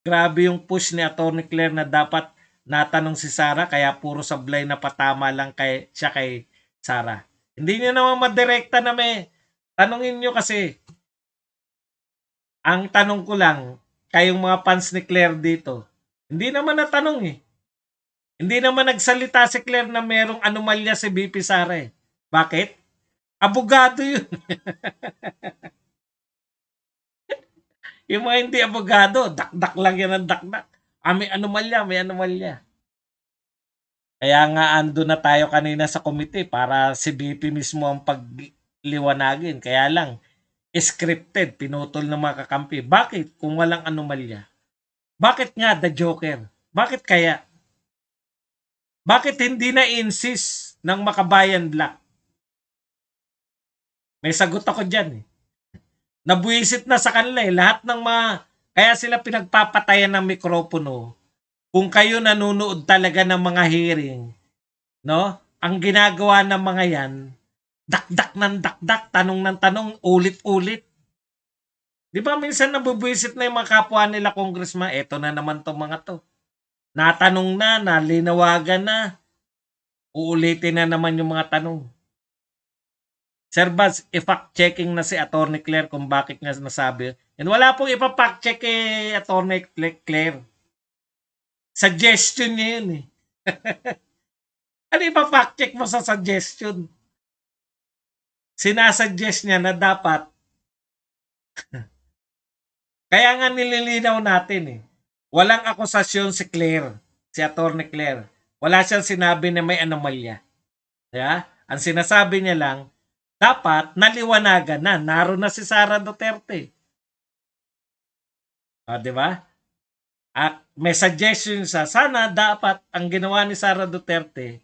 Grabe yung push ni Atty. Claire na dapat natanong si Sara kaya puro sablay na patama lang kay Sara. Hindi niyo naman madirekta na may tanungin niyo kasi. Ang tanong ko lang, kayong mga fans ni Claire dito, hindi naman natanong eh. Hindi naman nagsalita si Claire na merong anomalya si BP Sara eh. Bakit? Abogado yun. Yung mga hindi abogado, dakdak lang yan ang dakdak. Ah, may anomalya, may anomalya. Kaya nga ando na tayo kanina sa komite para si BP mismo ang pagliwanagin. Kaya lang, scripted, pinutol ng mga kakampi. Bakit kung walang anomalya? Bakit nga the Joker? Bakit kaya? Bakit hindi na insist ng Makabayan Black? May sagot ako dyan eh. Nabuisit na sa kanila eh. Lahat ng mga, kaya sila pinagpapatayan ng mikropono. Kung kayo nanonood talaga ng mga hearing, no? Ang ginagawa ng mga yan, dakdak ng dakdak, tanong ng tanong, ulit-ulit. Di ba minsan nabubuisit na yung mga kapwa nila congressman, eto na naman to mga to. Natanong na, nalinawagan na, uulitin na naman yung mga tanong. Sir Baz, i-fact checking na si Atty. Claire kung bakit nga nasabi. And wala pong ipa-fact check kay Atty. Claire. Suggestion niya yun eh. Ano ipa-fact check mo sa suggestion? Sinasuggest niya na dapat kaya nga nililinaw natin eh. Walang akusasyon si Claire, si Atty. Claire. Wala siyang sinabi na may anomalya. Yeah? Ang sinasabi niya lang, dapat naliwanagan na. Naroon na si Sara Duterte. Di ba? At may suggestion sa sana dapat ang ginawa ni Sara Duterte,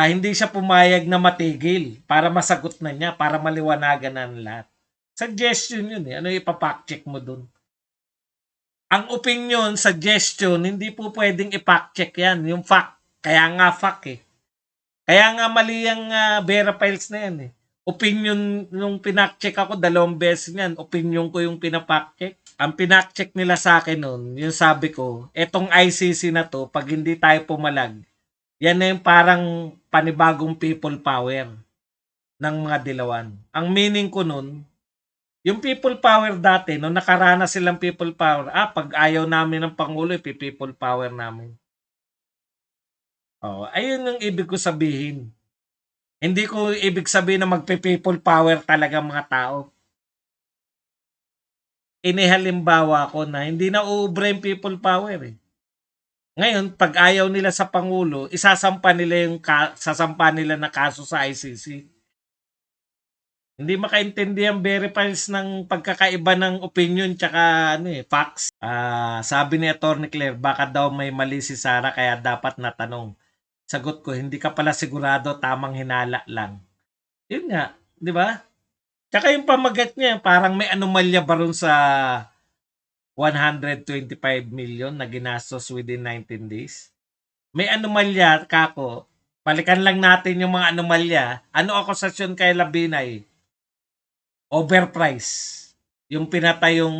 hindi siya pumayag na matigil para masagot na niya, para maliwanagan na ng lahat. Suggestion yun eh. Ano ipapact check mo dun? Ang opinion, suggestion, hindi po pwedeng i-fact check yan. Yung fact. Kaya nga fact eh. Kaya nga mali ang Vera Files na yan eh. Opinion, nung pinact check ako, 2 beses yan. Opinion ko yung pinapact check. Ang pinact check nila sa akin nun, yung sabi ko, etong ICC na to, pag hindi tayo pumalag, yan na yung parang panibagong people power ng mga dilawan. Ang meaning ko nun, yung people power dati, nung nakaranas silang people power, pag ayaw namin ng Pangulo, people power namin. Ayun yung ibig ko sabihin. Hindi ko ibig sabihin na magpe-people power talaga mga tao. Inihalimbawa ko na hindi na uubra yung people power eh. Ngayon, pag ayaw nila sa Pangulo, sasampa nila na kaso sa ICC. Hindi makaintindihan verifies ng pagkakaiba ng opinion tsaka facts. Sabi ni Atty. Claire, baka daw may mali si Sara kaya dapat natanong. Sagot ko, hindi ka pala sigurado, tamang hinala lang. Yun nga, di ba? Tsaka yung pamagat niya, parang may anomalya ba ron sa 125 million na ginastos within 19 days? May anomalya, kako. Balikan lang natin yung mga anomalya. Ano akusasyon kay Labinay? Overprice. Yung pinatay yung,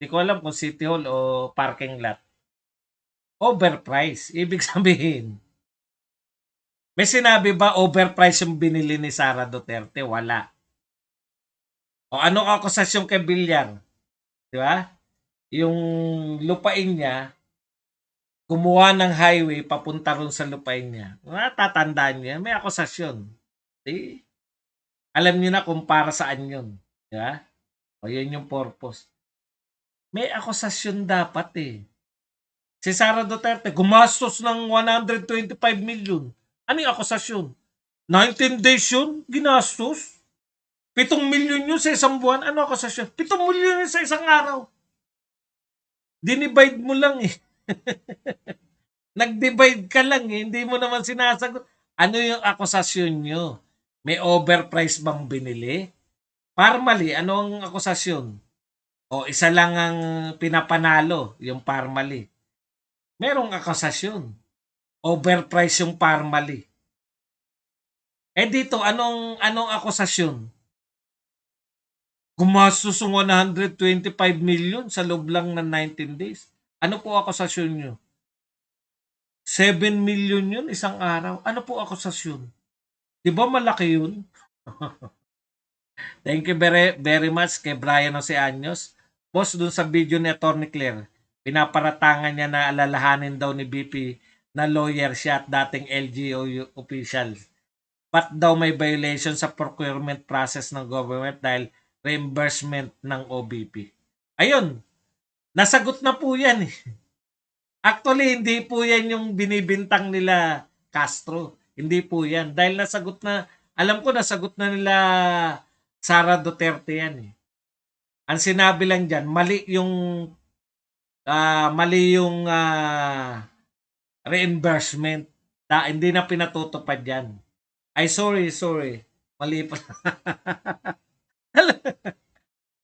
di ko alam kung City Hall o parking lot. Overprice. Ibig sabihin, may sinabi ba overprice yung binili ni Sara Duterte? Wala. O anong akusasyon kay Villar? Di ba? Yung lupain niya, kumuha ng highway papunta ron sa lupain niya. Natatandaan niya, may akusasyon. Di, alam niyo na kung para saan yun. Di ba? O yun yung purpose. May akusasyon dapat eh. Si Sara Duterte, gumastos ng 125 million. Ano yung akusasyon? 19 days yun, ginastos. 7 million yun sa isang buwan. Ano akusasyon? 7 million yun sa isang araw. Dinivide mo lang eh. Nag-divide ka lang eh. Hindi mo naman sinasagot. Ano yung akusasyon nyo? May overprice bang binili? Parmali, ano ang akusasyon? O isa lang ang pinapanalo, yung Parmali. Merong akusasyon. Overprice yung Parmali. Dito, anong akusasyon? Gumastos ng 125 million sa loob lang ng 19 days. Ano po akusasyon nyo? 7 million yun isang araw. Ano po akusasyon? Di ba malaki yun? Thank you very, very much kay Brian Oceanos. Boss, dun sa video ni Atty. Claire, pinaparatangan niya na alalahanin daw ni BP na lawyer siya at dating LGU official. Ba't daw may violation sa procurement process ng government dahil reimbursement ng OBP? Ayun, nasagot na po yan eh. Actually, hindi po yan yung binibintang nila Castro. Hindi po yan. Dahil nasagot na, alam ko nasagot na nila Sara Duterte yan eh. Ang sinabi lang dyan, mali yung reimbursement. Hindi na pinatutupad yan. Ay, sorry. Mali pa.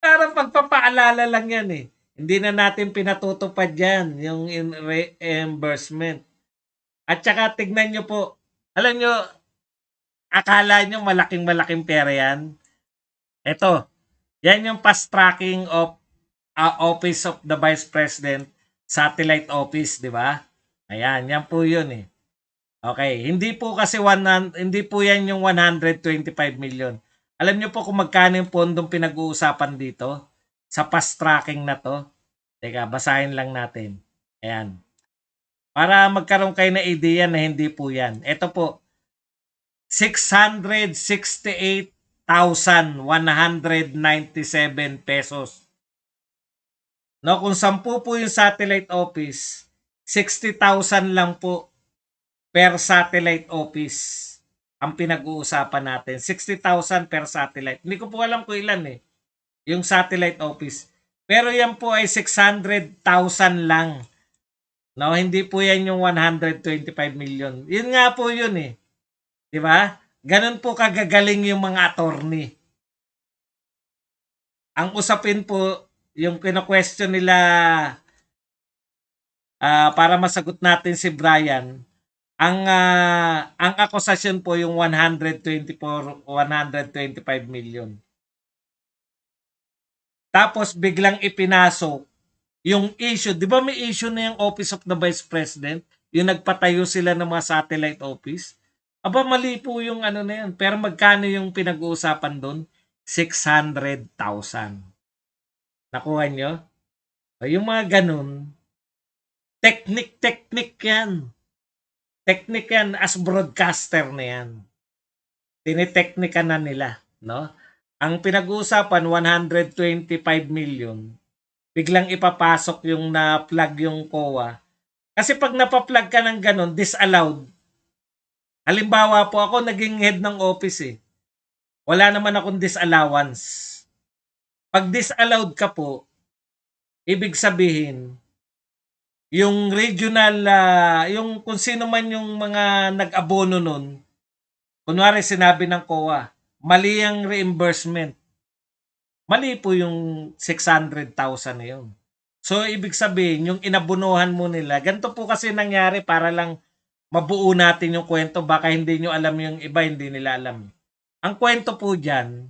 Parang pagpapaalala lang yan eh. Hindi na natin pinatutupad yan, yung reimbursement. At saka tignan nyo po, alam nyo, akala nyo malaking pera yan. Ito, yan yung fast tracking of Office of the Vice President Satellite Office, di ba? Ayan, yan po yun eh. Okay, hindi po yan yung 125 million. Alam niyo po kung magkano yung pondong pinag-uusapan dito sa fast tracking na to? Teka, basahin lang natin. Ayan. Para magkaroon kayo na idea na hindi po yan. Ito po, 668,197 pesos. No, kung 10 po yung satellite office, 60,000 lang po per satellite office ang pinag-uusapan natin. 60,000 per satellite. Hindi ko po alam kung ilan eh. Yung satellite office. Pero yan po ay 600,000 lang. No, hindi po yan yung 125 million. Yun nga po yun eh. Di ba? Ganun po kagagaling yung mga attorney. Ang usapin po, yung kino-question nila para masagot natin si Brian, ang akusasyon po yung 125 million. Tapos biglang ipinasok yung issue. Di ba may issue na yung Office of the Vice President? Yung nagpatayo sila ng mga satellite office? Aba, mali po yung ano na yan. Pero magkano yung pinag-uusapan doon? 600,000. Nakuha nyo? Yung mga ganun, technique yan. Technique yan as broadcaster na yan. Tiniteknika na nila. No? Ang pinag-uusapan, 125 million. Biglang ipapasok yung na-plug yung COA. Kasi pag napa-plug ka ng ganun, disallowed. Halimbawa po, ako naging head ng office eh. Wala naman akong disallowance. Pag disallowed ka po, ibig sabihin, yung regional, yung kung sino man yung mga nag-abono nun, kunwari sinabi ng COA, mali ang reimbursement. Mali po yung 600,000 na yun. So, ibig sabihin, yung inabunuhan mo nila, ganito po kasi nangyari para lang mabuo natin yung kwento. Baka hindi nyo alam yung iba, hindi nila alam. Ang kwento po dyan,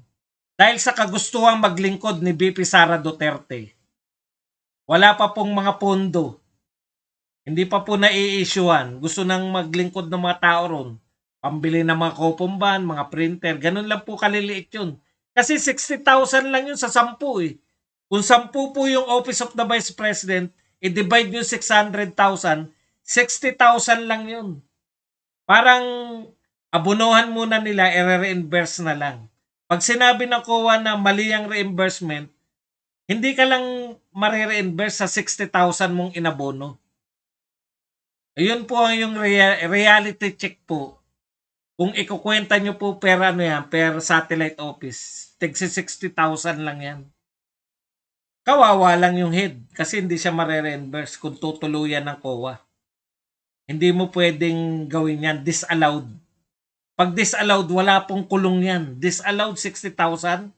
dahil sa kagustuhang maglingkod ni BP Sara Duterte, wala pa pong mga pondo. Hindi pa po nai-issuean. Gusto nang maglingkod ng mga tao ron. Pambili ng mga kopomban, mga printer. Ganun lang po kaliliit yun. Kasi 60,000 lang yun sa 10 eh. Kung 10 po yung Office of the Vice President, i-divide nyo 600,000, 60,000 lang yun. Parang abunuhan muna nila, i-reimburse na lang. Pag sinabi ng COA na mali ang reimbursement, hindi ka lang marireimburse sa 60,000 mong inabono. Ayun po yung reality check po. Kung ikukwenta nyo po per satellite office, tigsi 60,000 lang yan. Kawawa lang yung head kasi hindi siya marireimburse kung tutuluyan ng COA. Hindi mo pwedeng gawin yan, disallowed. Pag disallowed, wala pong kulong yan. Disallowed 60,000.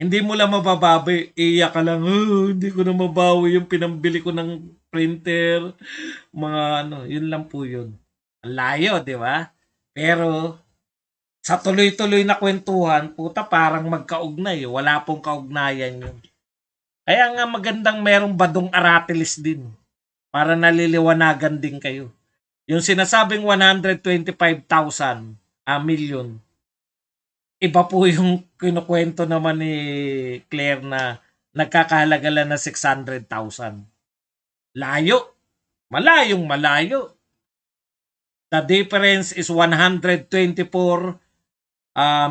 Hindi mo lang mababawi. Iyak ka lang, hindi ko na mabawi yung pinambili ko ng printer. Mga yun lang po yun. Layo, di ba? Pero Sa tuloy-tuloy na kwentuhan, puta parang magkaugnay. Wala pong kaugnayan yun. Kaya nga magandang merong badong aratilis din para naliliwanagan din kayo. Yung sinasabing 125,000 million, iba po yung kinukwento naman ni Claire na nagkakahalaga lang na 600,000. Layo. Malayong malayo. The difference is 124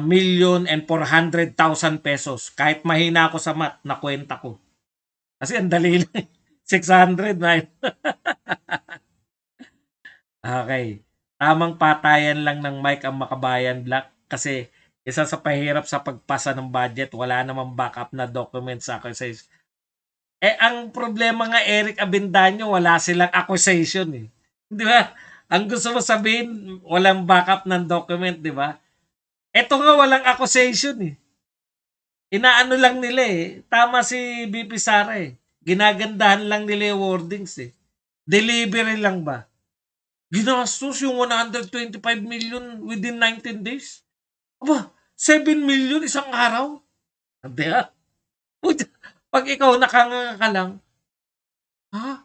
million and 400,000 pesos. Kahit mahina ako sa math, nakwenta ko. Kasi ang dali lang. 600 na. Okay. Tamang patayan lang ng mic ang Makabayan Black kasi isa sa pahirap sa pagpasa ng budget, wala namang backup na document sa accusation. Ang problema nga, Eric Abendaño, wala silang accusation eh. Di ba? Ang gusto mo sabihin, walang backup ng document, di ba? Ito nga walang accusation eh. Inaano lang nila eh. Tama si BP Sara eh. Ginagandahan lang nila yung wordings eh. Delivery lang ba? Ginastos yung 125 million within 19 days? Aba, 7 million isang araw? Hindi ah. Pag ikaw nakanganga ka lang, ha?